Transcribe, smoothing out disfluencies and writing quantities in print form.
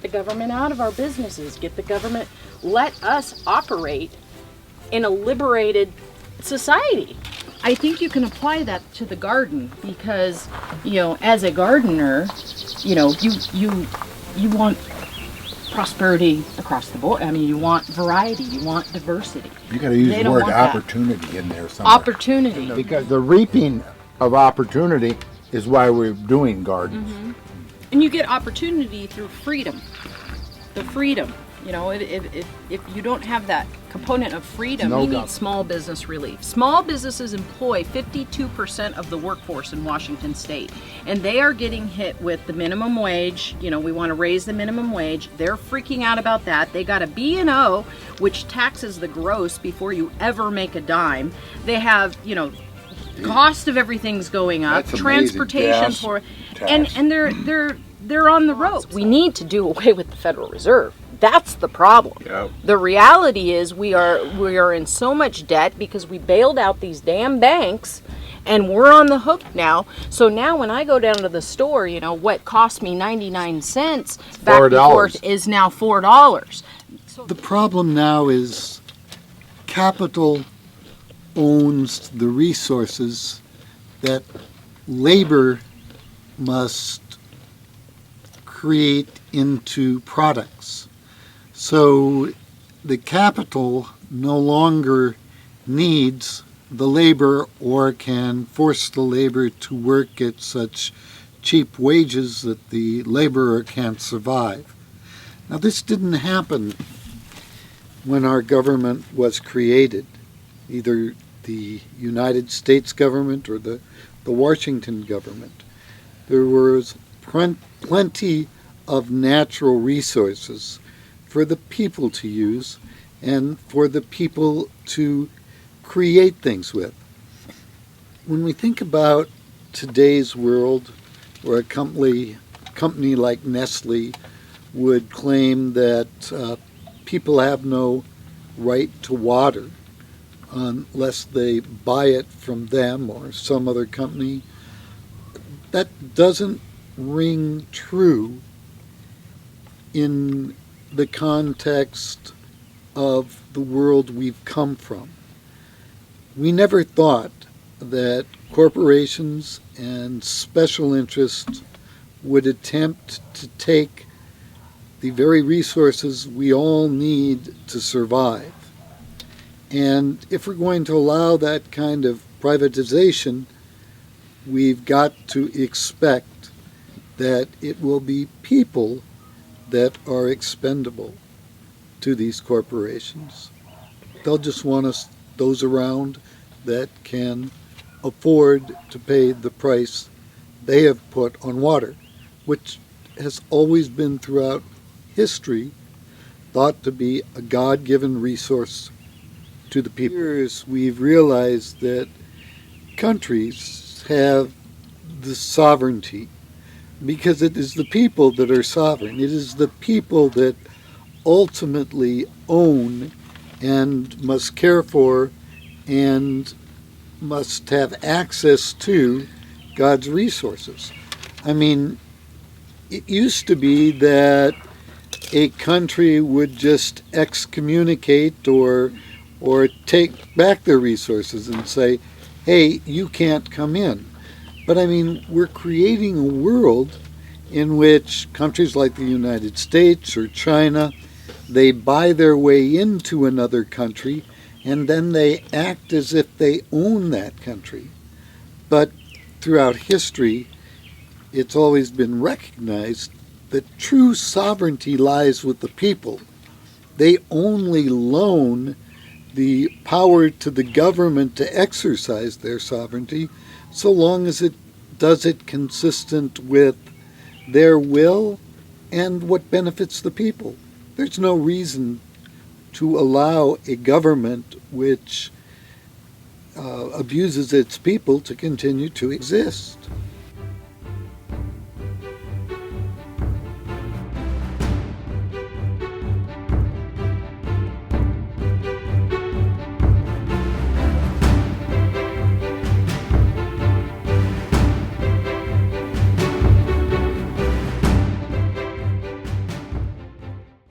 government out of our businesses. Get the government, let us operate in a liberated society. I think you can apply that to the garden because, as a gardener, you want prosperity across the board. I mean, you want variety, you want diversity. You got to use the word opportunity in there somewhere. Opportunity. Because the reaping of opportunity is why we're doing gardens. Mm-hmm. And you get opportunity through freedom. The freedom. If you don't have that component of freedom, you need small business relief. Small businesses employ 52% of the workforce in Washington State, and they are getting hit with the minimum wage. We want to raise the minimum wage. They're freaking out about that. They got a B&O, which taxes the gross before you ever make a dime. They have, cost of everything's going up. That's transportation for, and they're on the ropes. We need to do away with the Federal Reserve. That's the problem. Yep. The reality is we are in so much debt because we bailed out these damn banks, and we're on the hook now. So now when I go down to the store, what cost me 99 cents back and forth is now $4. The problem now is capital owns the resources that labor must create into products. So the capital no longer needs the labor or can force the labor to work at such cheap wages that the laborer can't survive. Now, this didn't happen when our government was created, either the United States government or the Washington government. There was plenty of natural resources for the people to use and for the people to create things with. When we think about today's world, where a company like Nestle would claim that people have no right to water unless they buy it from them or some other company, that doesn't ring true in the context of the world we've come from. We never thought that corporations and special interests would attempt to take the very resources we all need to survive. And if we're going to allow that kind of privatization, we've got to expect that it will be people that are expendable to these corporations. They'll just want those around that can afford to pay the price they have put on water, which has always been throughout history thought to be a God-given resource to the people. Years we've realized that countries have the sovereignty because it is the people that are sovereign. It is the people that ultimately own and must care for and must have access to God's resources. I mean, it used to be that a country would just excommunicate or take back their resources and say, hey, you can't come in. But I mean, we're creating a world in which countries like the United States or China, they buy their way into another country and then they act as if they own that country. But throughout history, it's always been recognized that true sovereignty lies with the people. They only loan the power to the government to exercise their sovereignty so long as it does it consistent with their will and what benefits the people. There's no reason to allow a government which abuses its people to continue to exist.